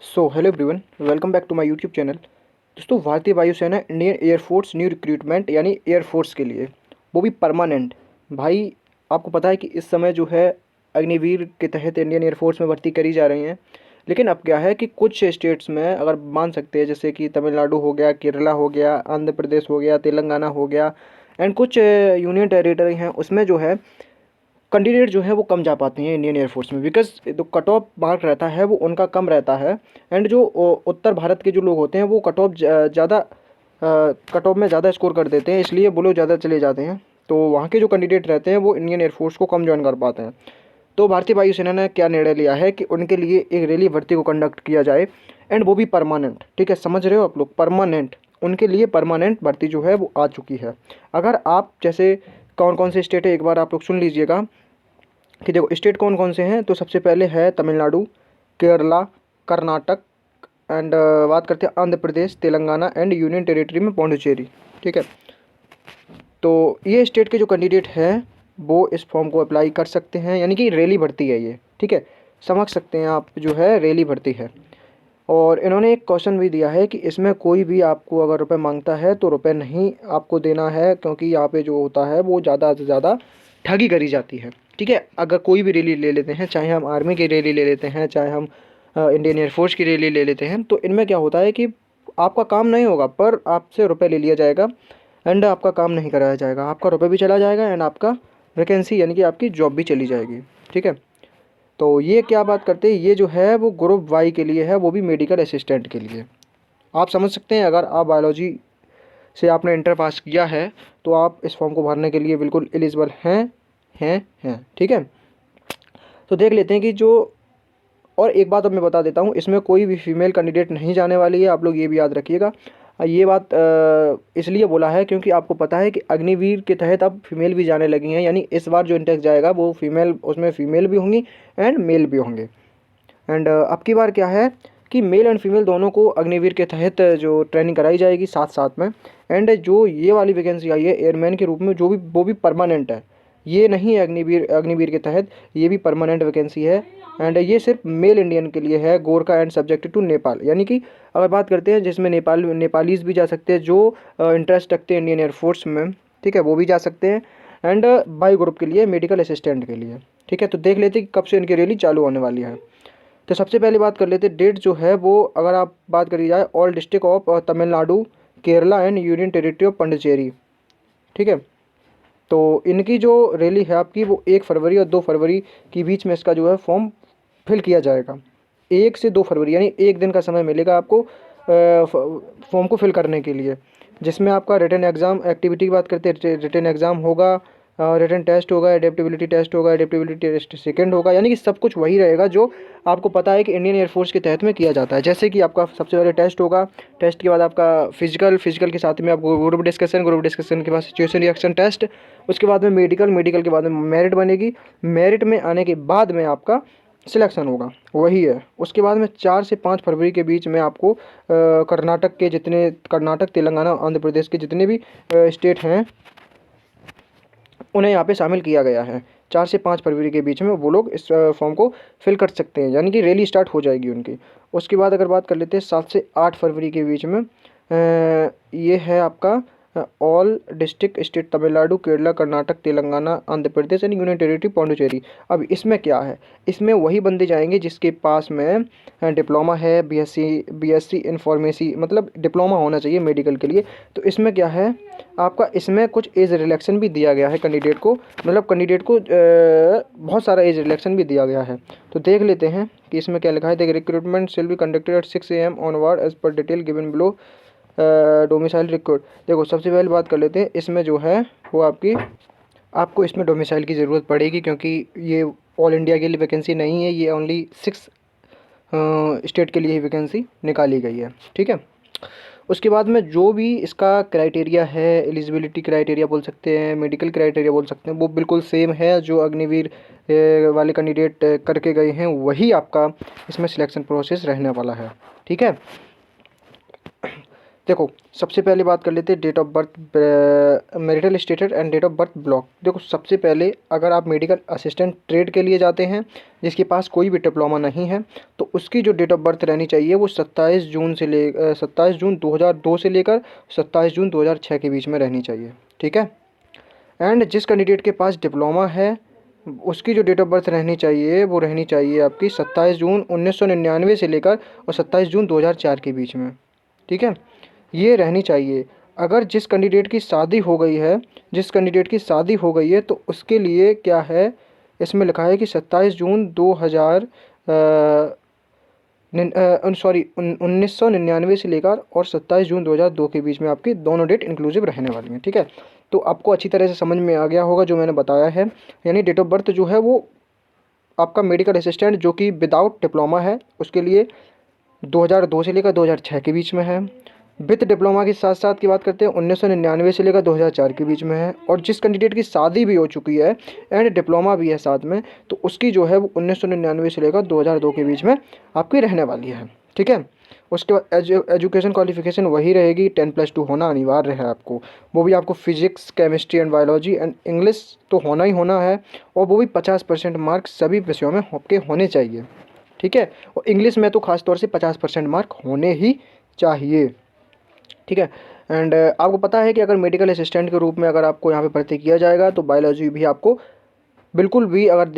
Hello everyone, welcome back to my YouTube channel. दोस्तों, भारतीय वायुसेना इंडियन एयरफोर्स न्यू रिक्रूटमेंट यानी एयरफोर्स के लिए, वो भी परमानेंट। भाई, आपको पता है कि इस समय जो है अग्निवीर के तहत इंडियन एयरफोर्स में भर्ती करी जा रही हैं। लेकिन अब क्या है कि कुछ स्टेट्स में अगर मान सकते हैं, जैसे कि तमिलनाडु हो गया, केरला हो गया, आंध्र प्रदेश हो गया, तेलंगाना हो गया, एंड कुछ यूनियन टेरिटरी हैं, उसमें जो है कैंडिडेट जो है वो कम जा पाते हैं इंडियन एयरफोर्स में, बिकॉज जो कट ऑफ मार्क रहता है वो उनका कम रहता है। एंड जो उत्तर भारत के जो लोग होते हैं वो कट ऑफ में ज़्यादा स्कोर कर देते हैं, इसलिए वो लोग ज़्यादा चले जाते हैं। तो वहाँ के जो कैंडिडेट रहते हैं वो इंडियन एयरफोर्स को कम ज्वाइन कर पाते हैं। तो भारतीय वायुसेना ने क्या निर्णय लिया है कि उनके लिए एक रैली भर्ती को कंडक्ट किया जाए, एंड वो भी परमानेंट। ठीक है, समझ रहे हो आप लोग, परमानेंट। उनके लिए परमानेंट भर्ती जो है वो आ चुकी है। अगर आप जैसे कौन कौन से स्टेट है एक बार आप लोग सुन लीजिएगा कि देखो स्टेट कौन कौन से हैं। तो सबसे पहले है तमिलनाडु, केरला, कर्नाटक, एंड बात करते हैं Andhra Pradesh, Telangana and union territory में पौंडुचेरी। ठीक है, तो ये स्टेट के जो कैंडिडेट हैं वो इस फॉर्म को अप्लाई कर सकते हैं, यानी कि रैली भर्ती है ये। ठीक है, समझ सकते हैं आप, जो है रैली भर्ती है। और इन्होंने एक क्वेश्चन भी दिया है कि इसमें कोई भी आपको अगर रुपए मांगता है तो रुपए नहीं आपको देना है, क्योंकि यहाँ पे जो होता है वो ज़्यादा से ज़्यादा ठगी करी जाती है। ठीक है, अगर कोई भी रैली ले लेते हैं, चाहे हम आर्मी की रैली ले लेते हैं, चाहे हम इंडियन एयरफोर्स की रैली ले लेते हैं, तो इनमें क्या होता है कि आपका काम नहीं होगा पर आपसे रुपये ले लिया जाएगा, एंड आपका काम नहीं कराया जाएगा, आपका रुपये भी चला जाएगा, एंड आपका वैकेंसी यानी कि आपकी जॉब भी चली जाएगी। ठीक है, तो ये क्या बात करते हैं, ये जो है वो ग्रुप वाई के लिए है, वो भी मेडिकल असिस्टेंट के लिए। आप समझ सकते हैं, अगर आप बायोलॉजी से आपने इंटर पास किया है तो आप इस फॉर्म को भरने के लिए बिल्कुल एलिजिबल हैं। ठीक है, तो देख लेते हैं कि जो, और एक बात अब मैं बता देता हूँ, इसमें कोई भी फीमेल कैंडिडेट नहीं जाने वाली है, आप लोग ये भी याद रखिएगा। ये बात इसलिए बोला है क्योंकि आपको पता है कि अग्निवीर के तहत अब फीमेल भी जाने लगी हैं, यानी इस बार जो इंटेक्स जाएगा वो फीमेल, उसमें फीमेल भी होंगी एंड मेल भी होंगे। एंड अब की बार क्या है कि मेल एंड फीमेल दोनों को अग्निवीर के तहत जो ट्रेनिंग कराई जाएगी साथ साथ में। एंड जो ये वाली वैकेंसी आई है एयरमैन के रूप में, जो भी वो भी परमानेंट है, ये नहीं है अग्निवीर के तहत, ये भी परमानेंट वैकेंसी है। एंड ये सिर्फ मेल इंडियन के लिए है, Gorkha and subjected to Nepal, यानी कि अगर बात करते हैं जिसमें नेपालीज भी जा सकते हैं, जो इंटरेस्ट रखते हैं इंडियन एयरफोर्स में। ठीक है, वो भी जा सकते हैं। एंड बाई ग्रुप के लिए, मेडिकल असिस्टेंट के लिए। ठीक है, तो देख लेते हैं कि कब से इनकी रैली चालू होने वाली है। तो सबसे पहले बात कर लेते हैं डेट जो है वो, अगर आप बात करी जाए all district of Tamil Nadu, Kerala and union territory of Pondicherry. ठीक है, तो इनकी जो रैली है आपकी वो 1 फरवरी और 2 फरवरी के बीच में इसका जो है फॉर्म फिल किया जाएगा। 1 से 2 फरवरी, यानी एक दिन का समय मिलेगा आपको फॉर्म को फिल करने के लिए, जिसमें आपका रिटन एग्ज़ाम, एक्टिविटी की बात करते हैं, रिटन एग्ज़ाम होगा, रिटन टेस्ट होगा, एडेप्टेबिलिटी टेस्ट होगा, एडेप्टेबिलिटी टेस्ट सेकंड होगा, यानी कि सब कुछ वही रहेगा जो आपको पता है कि इंडियन एयरफोर्स के तहत में किया जाता है। जैसे कि आपका सबसे पहले टेस्ट होगा, टेस्ट के बाद आपका फिजिकल के साथ में आपको ग्रुप डिस्कशन के बाद सिचुएशन रिएक्शन टेस्ट, उसके बाद में मेडिकल के बाद में मेरिट बनेगी, मेरिट में आने के बाद में आपका सिलेक्शन होगा, वही है। उसके बाद में 4 से 5 फरवरी के बीच में आपको कर्नाटक, तेलंगाना, आंध्र प्रदेश के जितने भी स्टेट हैं उन्हें यहाँ पे शामिल किया गया है। 4 से 5 फरवरी के बीच में वो लोग इस फॉर्म को फिल कर सकते हैं, यानी कि रैली स्टार्ट हो जाएगी उनकी। उसके बाद अगर बात कर लेते हैं 7 से 8 फरवरी के बीच में, ये है आपका all district state Tamil Nadu, Kerala, Karnataka, Telangana, Andhra Pradesh and union territory Pondicherry. अब इसमें क्या है, इसमें वही बंदे जाएंगे जिसके पास में डिप्लोमा है, बीएससी इन फार्मेसी, मतलब डिप्लोमा होना चाहिए मेडिकल के लिए। तो इसमें क्या है आपका, इसमें कुछ एज रिलैक्सन भी दिया गया है कैंडिडेट को, मतलब कैंडिडेट को बहुत सारा एज रिलैक्सन भी दिया गया है। तो देख लेते हैं कि इसमें क्या लिखा है। देख, recruitment shall be conducted at 6 AM onward as per detail given below domicile recruit. देखो, सबसे पहले बात कर लेते हैं, इसमें जो है वो आपको इसमें डोमिसाइल की ज़रूरत पड़ेगी, क्योंकि ये ऑल इंडिया के लिए वैकेंसी नहीं है, ये ओनली 6 स्टेट के लिए ही वैकेंसी निकाली गई है। ठीक है, उसके बाद में जो भी इसका क्राइटेरिया है, एलिजिबिलिटी क्राइटेरिया बोल सकते हैं, मेडिकल क्राइटेरिया बोल सकते हैं, वो बिल्कुल सेम है जो अग्निवीर वाले कैंडिडेट करके गए हैं, वही आपका इसमें सिलेक्शन प्रोसेस रहने वाला है। ठीक है, देखो सबसे पहले बात कर लेते हैं date of birth, marital status and date of birth block. देखो सबसे पहले अगर आप मेडिकल असिस्टेंट ट्रेड के लिए जाते हैं जिसके पास कोई भी डिप्लोमा नहीं है तो उसकी जो डेट ऑफ बर्थ रहनी चाहिए वो 27 जून 2002 से लेकर 27 जून 2006 के बीच में रहनी चाहिए, ठीक है। एंड जिस कैंडिडेट के पास डिप्लोमा है उसकी जो डेट ऑफ बर्थ रहनी चाहिए वो रहनी चाहिए आपकी 27 जून 1999 से लेकर और 27 जून 2004 के बीच में, ठीक है, ये रहनी चाहिए। अगर जिस कैंडिडेट की शादी हो गई है, तो उसके लिए क्या है, इसमें लिखा है कि 27 जून 1999 से लेकर और 27 जून 2002 के बीच में आपकी दोनों डेट इंक्लूसिव रहने वाली हैं, ठीक है। तो आपको अच्छी तरह से समझ में आ गया होगा जो मैंने बताया है। यानी डेट ऑफ बर्थ जो है वो आपका मेडिकल असिस्टेंट जो कि विदाउट डिप्लोमा है उसके लिए 2002 से लेकर 2006 के बीच में है। विद डिप्लोमा के साथ साथ की बात करते हैं 1999 से लेकर 2004 के बीच में है। और जिस कैंडिडेट की शादी भी हो चुकी है एंड डिप्लोमा भी है साथ में तो उसकी जो है वो 1999 से लेकर 2002 के बीच में आपकी रहने वाली है, ठीक है। उसके बाद एजुकेशन क्वालिफिकेशन वही रहेगी, 10+2 होना अनिवार्य है आपको। वो भी आपको physics, chemistry and biology and English तो होना ही होना है और वो भी 50% मार्क्स सभी विषयों में आपके होने चाहिए, ठीक है। और इंग्लिश में तो खास तौर से 50% मार्क होने ही चाहिए, ठीक है। एंड आपको पता है कि अगर मेडिकल असिस्टेंट के रूप में अगर आपको यहाँ पे भर्ती किया जाएगा तो बायोलॉजी भी आपको बिल्कुल भी अगर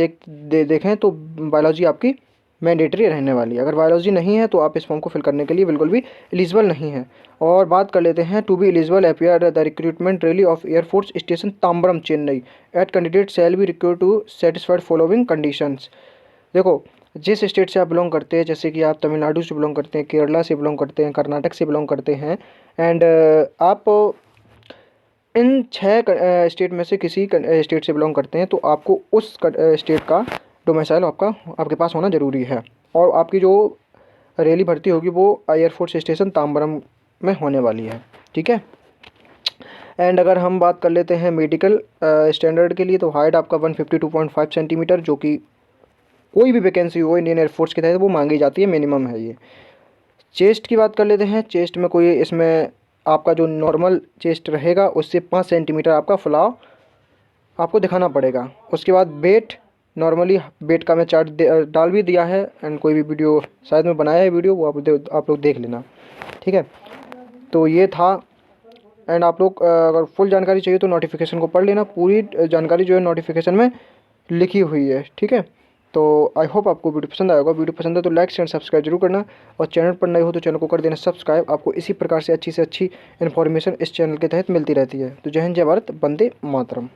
देखें तो बायोलॉजी आपकी मैंडेटरी रहने वाली है। अगर बायोलॉजी नहीं है तो आप इस फॉर्म को फिल करने के लिए बिल्कुल भी एलिजिबल नहीं है। और बात कर लेते हैं to be eligible appear the recruitment rally of Air Force station Tambaram Chennai at candidate shall be required to satisfied following conditions. देखो जिस स्टेट से आप बिलोंग करते हैं, जैसे कि आप तमिलनाडु से बिलोंग करते हैं, केरला से बिलोंग करते हैं, कर्नाटक से बिलोंग करते हैं एंड आप इन 6 स्टेट में से किसी स्टेट से बिलोंग करते हैं तो आपको उस स्टेट का डोमिसाइल आपके पास होना ज़रूरी है। और आपकी जो रैली भर्ती होगी वो एयरफोर्स स्टेशन ताम्बरम में होने वाली है, ठीक है। एंड अगर हम बात कर लेते हैं मेडिकल स्टैंडर्ड के लिए तो हाइट आपका 152.5 सेंटीमीटर जो कि कोई भी वैकेंसी हो इंडियन एयरफोर्स के तहत वो मांगी जाती है, मिनिमम है ये। चेस्ट की बात कर लेते हैं, चेस्ट में कोई इसमें आपका जो नॉर्मल चेस्ट रहेगा उससे 5 सेंटीमीटर आपका फुलाव आपको दिखाना पड़ेगा। उसके बाद वेट, नॉर्मली वेट का मैं चार्ट डाल भी दिया है एंड कोई भी वीडियो शायद मैं बनाया है वीडियो वो आप लोग देख लेना, ठीक है। तो ये था एंड आप लोग अगर फुल जानकारी चाहिए तो नोटिफिकेशन को पढ़ लेना, पूरी जानकारी जो है नोटिफिकेशन में लिखी हुई है, ठीक है। तो आई होप आपको वीडियो पसंद आएगा। वीडियो पसंद है तो लाइक शेयर सब्सक्राइब जरूर करना और चैनल पर नए हो तो चैनल को कर देना सब्सक्राइब। आपको इसी प्रकार से अच्छी इन्फॉर्मेशन इस चैनल के तहत मिलती रहती है। तो जय हिंद, जय भारत, वंदे मातरम।